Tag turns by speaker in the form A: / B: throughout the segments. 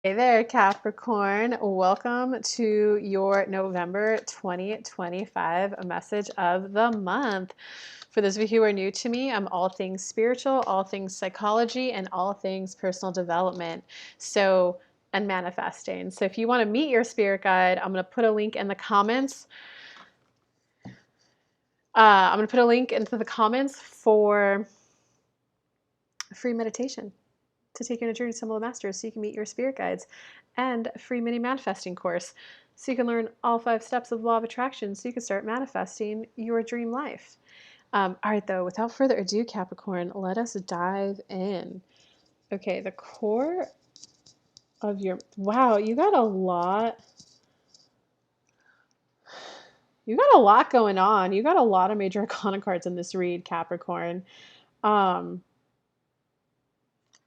A: Hey there, Capricorn. Welcome to your November 2025 message of the month. For those of you who are new to me, I'm all things spiritual, all things psychology, and all things personal development. And manifesting. So if you want to meet your spirit guide, I'm going to put a link in the comments. I'm going to put a link into the comments for a free meditation to take you on a journey to Symbol of Masters so you can meet your spirit guides, and a free mini manifesting course so you can learn all 5 steps of law of attraction so you can start manifesting your dream life. All right, though, without further ado, Capricorn, let us dive in. Okay, the core of your, wow, you got a lot. You got a lot going on. You got a lot of major arcana cards in this read, Capricorn. Um,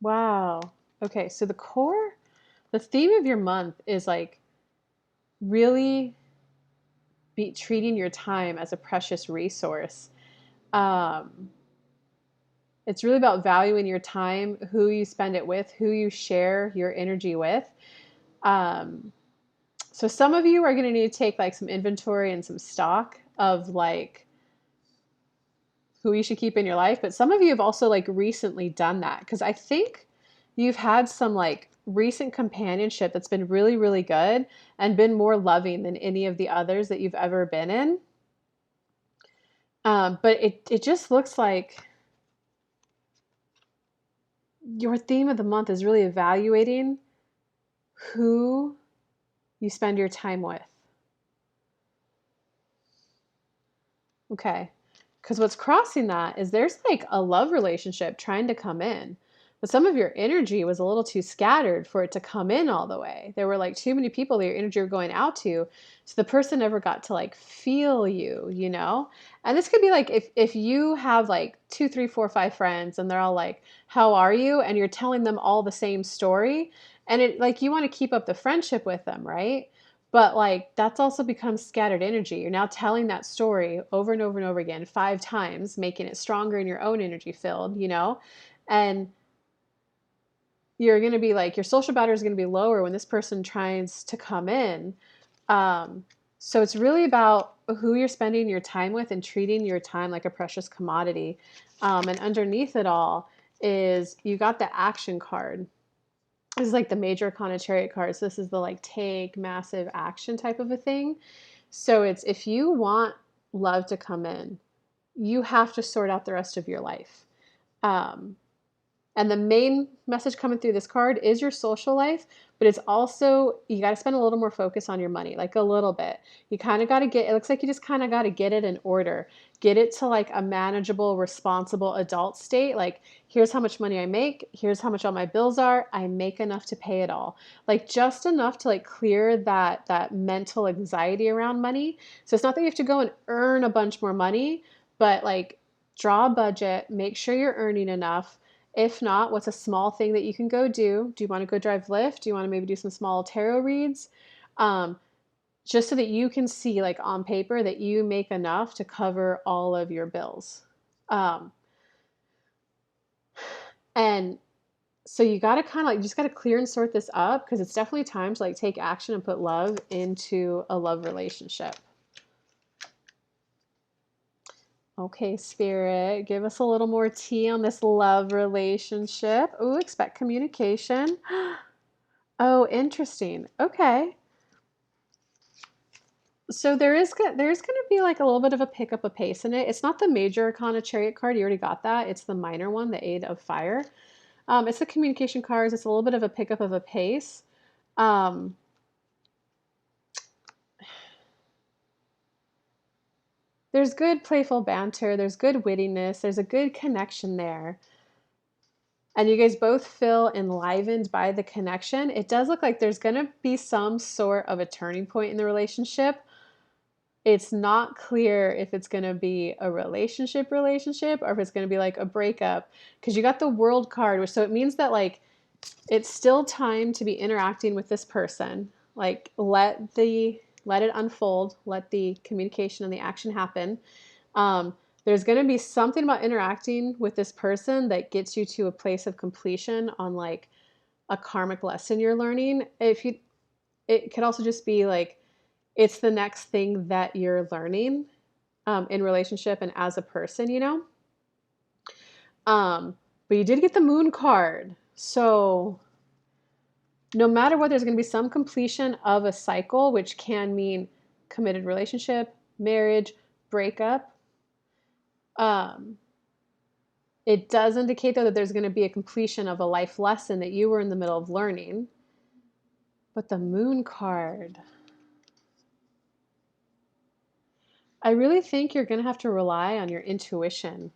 A: wow. Okay, so the theme of your month is like really be treating your time as a precious resource. Um, it's really about valuing your time, who you spend it with, who you share your energy with. Um, so some of you are going to need to take like some inventory and some stock of like who you should keep in your life. But some of you have also like recently done that because I think you've had some like recent companionship that's been really, really good and been more loving than any of the others that you've ever been in. But it just looks like your theme of the month is really evaluating who you spend your time with. Okay. Because what's crossing that is there's like a love relationship trying to come in, but some of your energy was a little too scattered for it to come in all the way. There were like too many people that your energy were going out to, so the person never got to like feel you, you know? And this could be like if you have like 2, 3, 4, 5 friends and they're all like, "How are you?" and you're telling them all the same story, and it like you want to keep up the friendship with them, right? But like that's also becomes scattered energy. You're now telling that story over and over and over again 5 times, making it stronger in your own energy field, you know? And you're going to be like your social battery is going to be lower when this person tries to come in. Um, so it's really about who you're spending your time with and treating your time like a precious commodity. And underneath it all is you got the action card. This is like the major arcana chariot cards. This is the like take massive action type of a thing. So it's if you want love to come in, you have to sort out the rest of your life. Um, and the main message coming through this card is your social life, but it's also, you got to spend a little more focus on your money, like a little bit. You kind of got to get, it looks like you just kind of got to get it in order. Get it to like a manageable, responsible adult state. Like, here's how much money I make. Here's how much all my bills are. I make enough to pay it all. Like just enough to like clear that mental anxiety around money. So it's not that you have to go and earn a bunch more money, but like draw a budget, make sure you're earning enough. If not, what's a small thing that you can go do? Do you want to go drive Lyft? Do you want to maybe do some small tarot reads? Um, just so that you can see, like on paper, that you make enough to cover all of your bills. Um, and so you got to kind of like, you just got to clear and sort this up because it's definitely time to like take action and put love into a love relationship. Okay, Spirit, give us a little more tea on this love relationship. Oh, expect communication. Oh, interesting. Okay. So there's going to be like a little bit of a pickup of pace in it. It's not the major arcana chariot card. You already got that. It's the minor one, the 8 of fire. It's the communication cards. It's a little bit of a pickup of a pace. Um, there's good playful banter. There's good wittiness. There's a good connection there. And you guys both feel enlivened by the connection. It does look like there's going to be some sort of a turning point in the relationship. It's not clear if it's going to be a relationship or if it's going to be like a breakup because you got the world card, which so it means that like it's still time to be interacting with this person. Like let it unfold, let the communication and the action happen. There's going to be something about interacting with this person that gets you to a place of completion on like a karmic lesson you're learning. It could also just be like it's the next thing that you're learning in relationship and as a person, you know. But you did get the moon card, so no matter what, there's going to be some completion of a cycle, which can mean committed relationship, marriage, breakup. Um, it does indicate, though, that there's going to be a completion of a life lesson that you were in the middle of learning. But the moon card, I really think you're going to have to rely on your intuition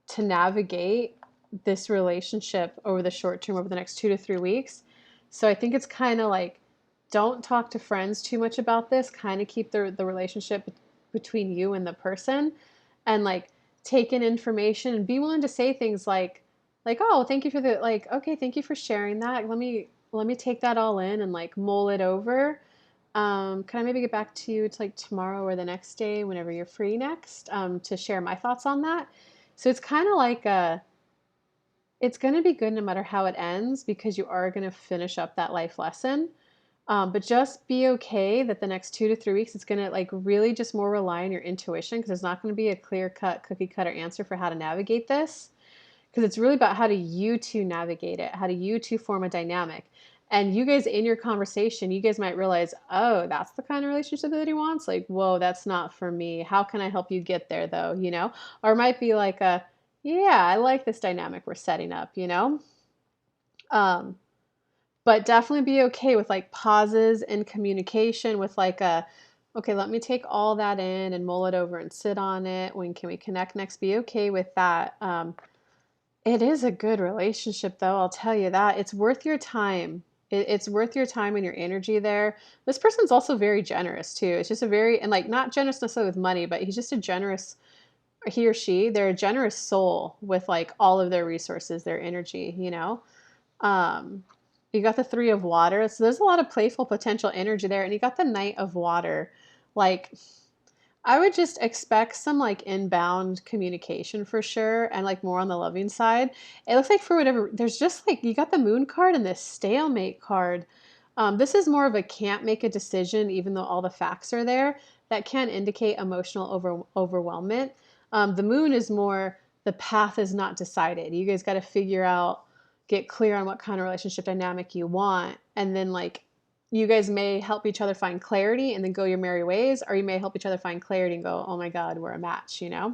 A: to navigate this relationship over the short term, over the next 2 to 3 weeks. So I think it's kind of like, don't talk to friends too much about this. Kind of keep the relationship between you and the person, and like take in information and be willing to say things like, oh, thank you for the, like, okay, thank you for sharing that. Let me take that all in and like mull it over. Can I maybe get back to you to like tomorrow or the next day, whenever you're free next, to share my thoughts on that? So it's kind of like it's going to be good no matter how it ends, because you are going to finish up that life lesson. But just be okay that the next 2 to 3 weeks, it's going to like really just more rely on your intuition, because there's not going to be a clear cut cookie cutter answer for how to navigate this. Because it's really about how do you two navigate it? How do you two form a dynamic? And you guys in your conversation, you guys might realize, oh, that's the kind of relationship that he wants. Like, whoa, that's not for me. How can I help you get there though? You know? Or it might be like yeah, I like this dynamic we're setting up, you know? Um, but definitely be okay with like pauses in communication, with like okay, let me take all that in and mull it over and sit on it. When can we connect next? Be okay with that. It is a good relationship, though. I'll tell you that. It's worth your time. It's worth your time and your energy there. This person's also very generous too. It's just a very, and like not generous necessarily with money, but he's just a generous, he or she, they're a generous soul with like all of their resources, their energy, you know? Um, you got the Three of Water. So there's a lot of playful potential energy there. And you got the Knight of Water. Like, I would just expect some like inbound communication for sure, and like more on the loving side. It looks like for whatever, there's just like you got the moon card and this stalemate card. This is more of a can't make a decision, even though all the facts are there. That can indicate emotional overwhelmment. The moon is more the path is not decided. You guys got to figure out, get clear on what kind of relationship dynamic you want, and then like you guys may help each other find clarity and then go your merry ways, or you may help each other find clarity and go, oh my God, we're a match, you know?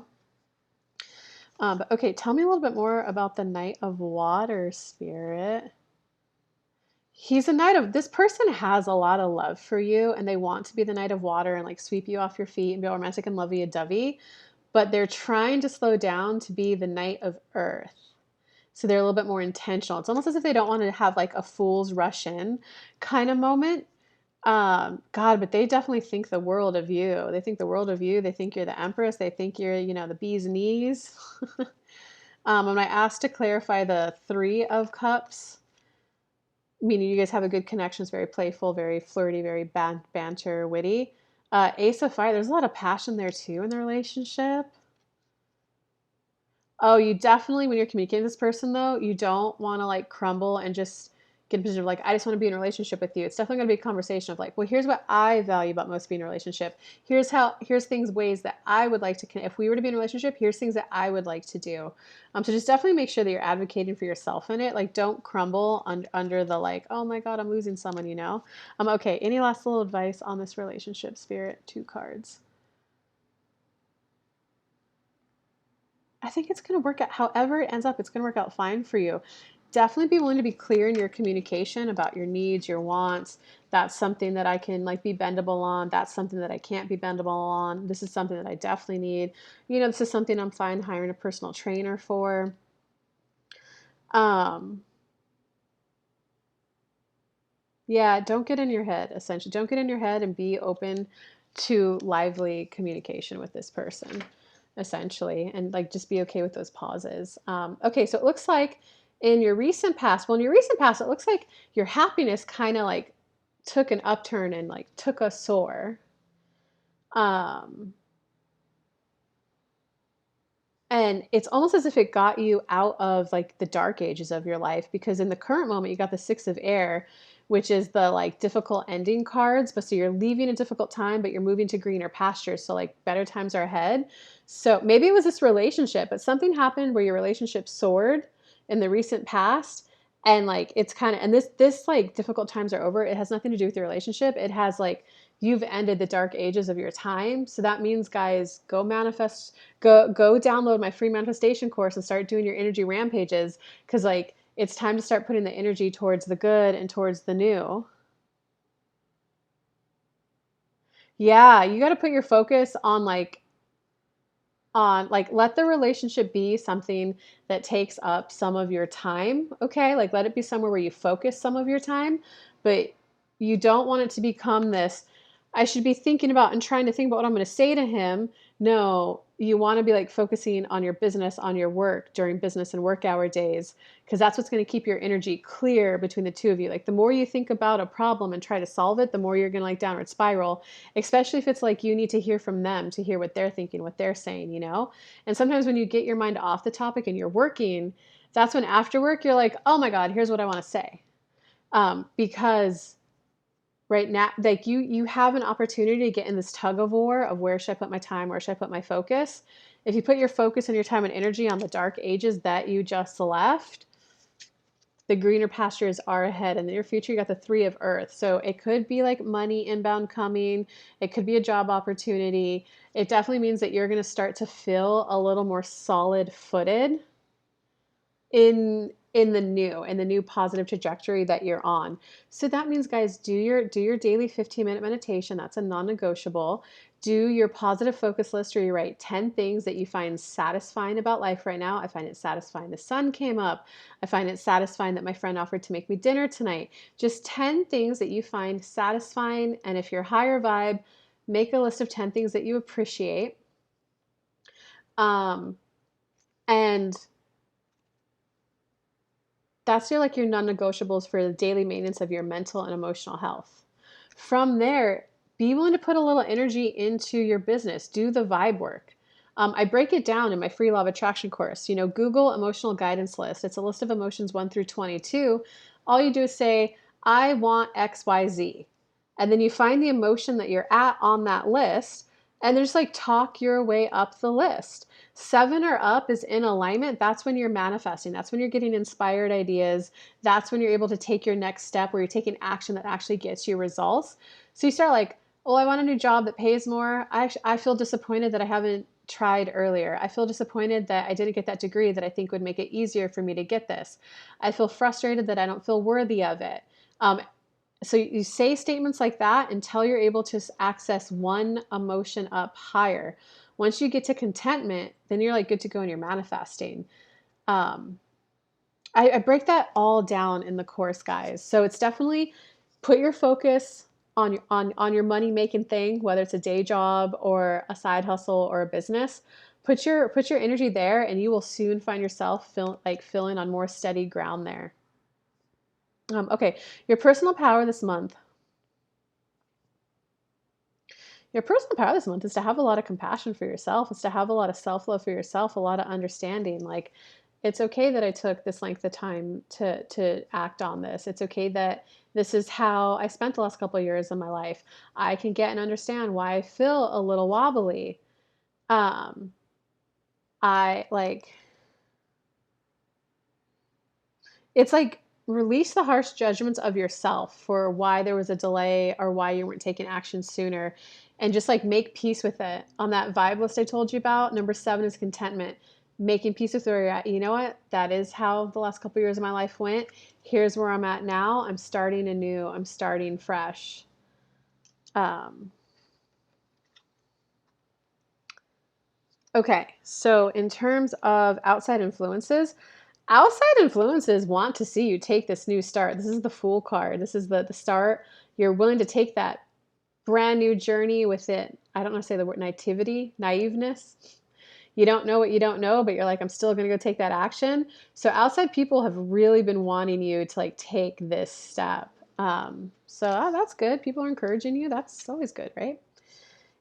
A: But okay, tell me a little bit more about the Knight of Water, Spirit. He's a knight of, this person has a lot of love for you, and they want to be the Knight of Water and like sweep you off your feet and be all romantic and lovey-dovey, but they're trying to slow down to be the Knight of Earth. So they're a little bit more intentional. It's almost as if they don't want to have like a fool's rush in kind of moment. God, but they definitely think the world of you. They think the world of you. They think you're the empress. They think you're, you know, the bee's knees. When I asked to clarify the Three of Cups, meaning you guys have a good connection. It's very playful, very flirty, very banter, witty. Ace of Fire, there's a lot of passion there too in the relationship. Oh, you definitely, when you're communicating with this person though, you don't want to like crumble and just get in a position of like, I just want to be in a relationship with you. It's definitely going to be a conversation of like, well, here's what I value about most being in a relationship. Here's things, ways that I would like to connect. If we were to be in a relationship, here's things that I would like to do. So just definitely make sure that you're advocating for yourself in it. Like, don't crumble under the like, oh my God, I'm losing someone, you know? Okay. Any last little advice on this relationship, Spirit? 2 cards. I think it's going to work out. However it ends up, it's going to work out fine for you. Definitely be willing to be clear in your communication about your needs, your wants. That's something that I can like be bendable on. That's something that I can't be bendable on. This is something that I definitely need. You know, this is something I'm fine hiring a personal trainer for. Um, yeah, don't get in your head, essentially. Don't get in your head, and be open to lively communication with this person, essentially. And like just be okay with those pauses. Okay, so it looks like in your recent past, well, in your recent past, it looks like your happiness kind of like took an upturn and like took a soar. Um, And it's almost as if it got you out of like the dark ages of your life, because in the current moment you got the Six of Air, which is the like difficult ending cards. But so you're leaving a difficult time, but you're moving to greener pastures. So like better times are ahead. So maybe it was this relationship, but something happened where your relationship soared in the recent past. And like it's kind of, and this like difficult times are over. It has nothing to do with your relationship. It has like you've ended the dark ages of your time. So that means, guys, go manifest, go download my free manifestation course and start doing your energy rampages, because like it's time to start putting the energy towards the good and towards the new. Yeah, you got to put your focus on like let the relationship be something that takes up some of your time, okay? Like let it be somewhere where you focus some of your time, but you don't want it to become this, I should be thinking about and trying to think about what I'm going to say to him. No, you want to be like focusing on your business, on your work during business and work hour days, because that's what's going to keep your energy clear between the two of you. Like the more you think about a problem and try to solve it, the more you're going to like downward spiral, especially if it's like you need to hear from them to hear what they're thinking, what they're saying, you know? And sometimes when you get your mind off the topic and you're working, that's when after work you're like, oh my God, here's what I want to say. Because right now, like you have an opportunity to get in this tug of war of where should I put my time, where should I put my focus? If you put your focus and your time and energy on the dark ages that you just left, the greener pastures are ahead. In the near future, you got the Three of Earth. So it could be like money inbound coming. It could be a job opportunity. It definitely means that you're going to start to feel a little more solid footed in the new positive trajectory that you're on. So that means, guys, do your daily 15-minute meditation. That's a non-negotiable. Do your positive focus list where you write 10 things that you find satisfying about life right now. I find it satisfying the sun came up. I find it satisfying that my friend offered to make me dinner tonight. Just 10 things that you find satisfying. And if you're higher vibe, make a list of 10 things that you appreciate. And that's your non-negotiables for the daily maintenance of your mental and emotional health. From there, be willing to put a little energy into your business. Do the vibe work. I break it down in my free law of attraction course. Google emotional guidance list. It's a list of emotions 1 through 22. All you do is say, I want XYZ. And then you find the emotion that you're at on that list, and then just like talk your way up the list. 7 or up is in alignment. That's when you're manifesting. That's when you're getting inspired ideas. That's when you're able to take your next step where you're taking action that actually gets you results. So you start like, oh, I want a new job that pays more. I feel disappointed that I haven't tried earlier. I feel disappointed that I didn't get that degree that I think would make it easier for me to get this. I feel frustrated that I don't feel worthy of it. So you say statements like that until you're able to access one emotion up higher. Once you get to contentment, then you're like good to go in your manifesting. Um, I break that all down in the course, guys. So it's definitely put your focus on your money making thing, whether it's a day job or a side hustle or a business. Put your energy there, and you will soon find yourself feeling on more steady ground there. Okay, your personal power this month. Your personal power this month is to have a lot of compassion for yourself. It's to have a lot of self-love for yourself, a lot of understanding. Like, it's okay that I took this length of time to act on this. It's okay that this is how I spent the last couple of years of my life. I can get and understand why I feel a little wobbly. Um, I like it's like release the harsh judgments of yourself for why there was a delay or why you weren't taking action sooner, and just like make peace with it. On that vibe list I told you about, number 7 is contentment. Making peace with where you're at. You know what? That is how the last couple of years of my life went. Here's where I'm at now. I'm starting anew. I'm starting fresh. Okay, so in terms of outside influences want to see you take this new start. This is the Fool card. This is the start. You're willing to take that brand new journey with it. I don't want to say the word naiveness. You don't know what you don't know, but you're like, I'm still going to go take that action. So outside people have really been wanting you to like take this step. So that's good. People are encouraging you. That's always good, right?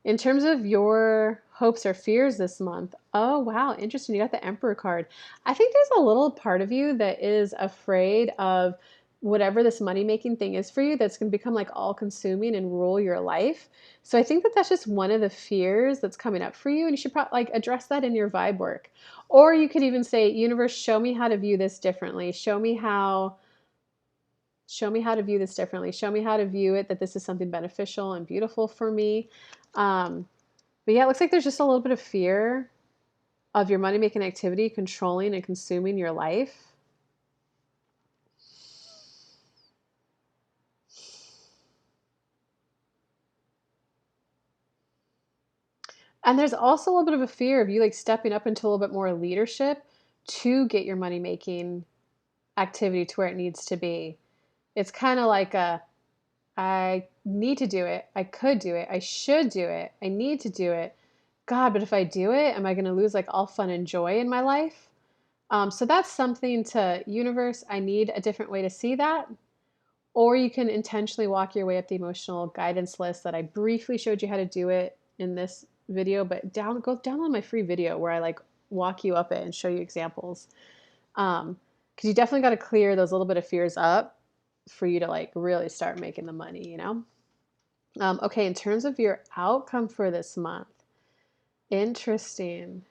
A: In terms of your hopes or fears this month, oh wow, interesting. You got the Emperor card. I think there's a little part of you that is afraid of whatever this money making thing is for you that's going to become like all consuming and rule your life. So I think that that's just one of the fears that's coming up for you, and you should probably like address that in your vibe work. Or you could even say, universe, show me how to view this differently. Show me how to view this differently. Show me how to view it that this is something beneficial and beautiful for me. Um, but yeah, it looks like there's just a little bit of fear of your money making activity controlling and consuming your life. And there's also a little bit of a fear of you like stepping up into a little bit more leadership to get your money making activity to where it needs to be. It's kind of like I need to do it. I could do it. I should do it. I need to do it. God, but if I do it, am I going to lose like all fun and joy in my life? So that's something to universe. I need a different way to see that. Or you can intentionally walk your way up the emotional guidance list that I briefly showed you how to do it in this video, but go download my free video where I like walk you up it and show you examples. Because you definitely got to clear those little bit of fears up for you to like really start making the money, you know? Okay, in terms of your outcome for this month, interesting.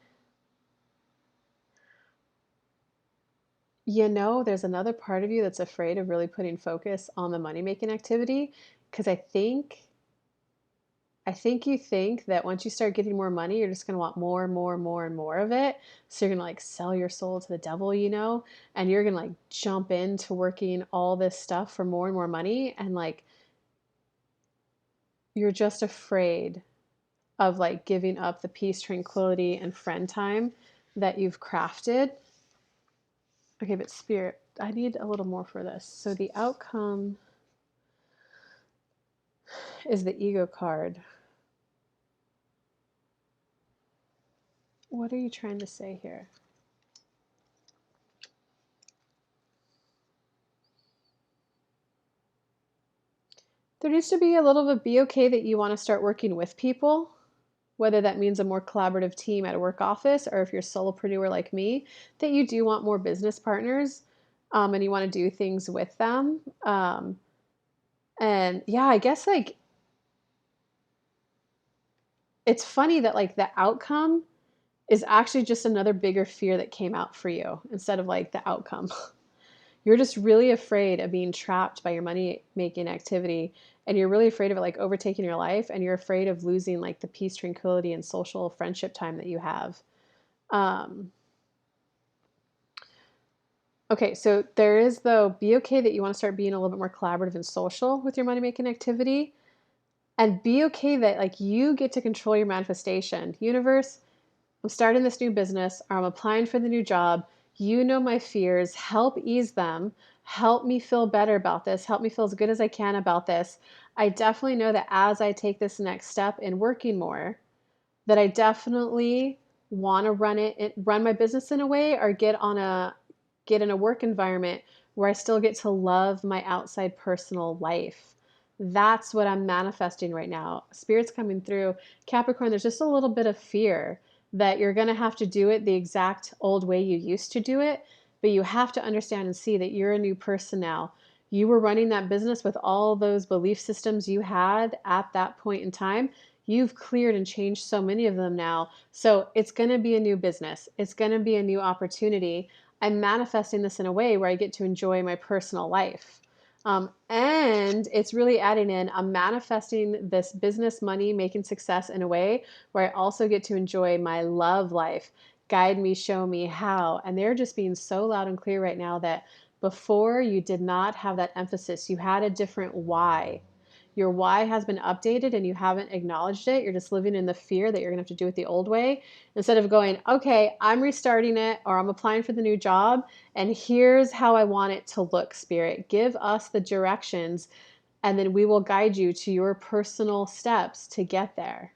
A: You know, there's another part of you that's afraid of really putting focus on the money making activity because I think you think that once you start getting more money, you're just going to want more and more and more and more of it. So you're going to like sell your soul to the devil, you know, and you're going to like jump into working all this stuff for more and more money. And like, you're just afraid of like giving up the peace, tranquility, and friend time that you've crafted. Okay, but Spirit, I need a little more for this. So the outcome is the ego card. What are you trying to say here? There needs to be a little bit be okay that you want to start working with people, whether that means a more collaborative team at a work office or if you're a solopreneur like me, that you do want more business partners and you want to do things with them. And yeah, I guess like it's funny that like the outcome is actually just another bigger fear that came out for you instead of like the outcome. You're just really afraid of being trapped by your money making activity, and you're really afraid of it like overtaking your life, and you're afraid of losing like the peace, tranquility, and social friendship time that you have. Um, okay, so there is though, be okay that you want to start being a little bit more collaborative and social with your money making activity, and be okay that like you get to control your manifestation. Universe, I'm starting this new business, or I'm applying for the new job. You know my fears. Help ease them. Help me feel better about this. Help me feel as good as I can about this. I definitely know that as I take this next step in working more, that I definitely want to run my business in a way, or get in a work environment where I still get to love my outside personal life. That's what I'm manifesting right now. Spirit's coming through. Capricorn, there's just a little bit of fear that you're going to have to do it the exact old way you used to do it, but you have to understand and see that you're a new person now. You were running that business with all those belief systems you had at that point in time. You've cleared and changed so many of them now. So it's going to be a new business. It's going to be a new opportunity. I'm manifesting this in a way where I get to enjoy my personal life. And it's really adding in, I'm manifesting this business money making success in a way where I also get to enjoy my love life. Guide me, show me how. And they're just being so loud and clear right now that before you did not have that emphasis. You had a different why. Your why has been updated and you haven't acknowledged it. You're just living in the fear that you're going to have to do it the old way instead of going, okay, I'm restarting it, or I'm applying for the new job, and here's how I want it to look, Spirit. Give us the directions, and then we will guide you to your personal steps to get there.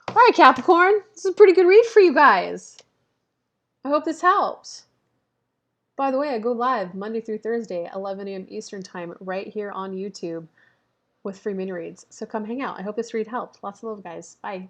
A: All right, Capricorn, this is a pretty good read for you guys. I hope this helps. By the way, I go live Monday through Thursday, 11 a.m. Eastern Time, right here on YouTube. with free mini reads. So come hang out. I hope this read helped. Lots of love, guys. Bye.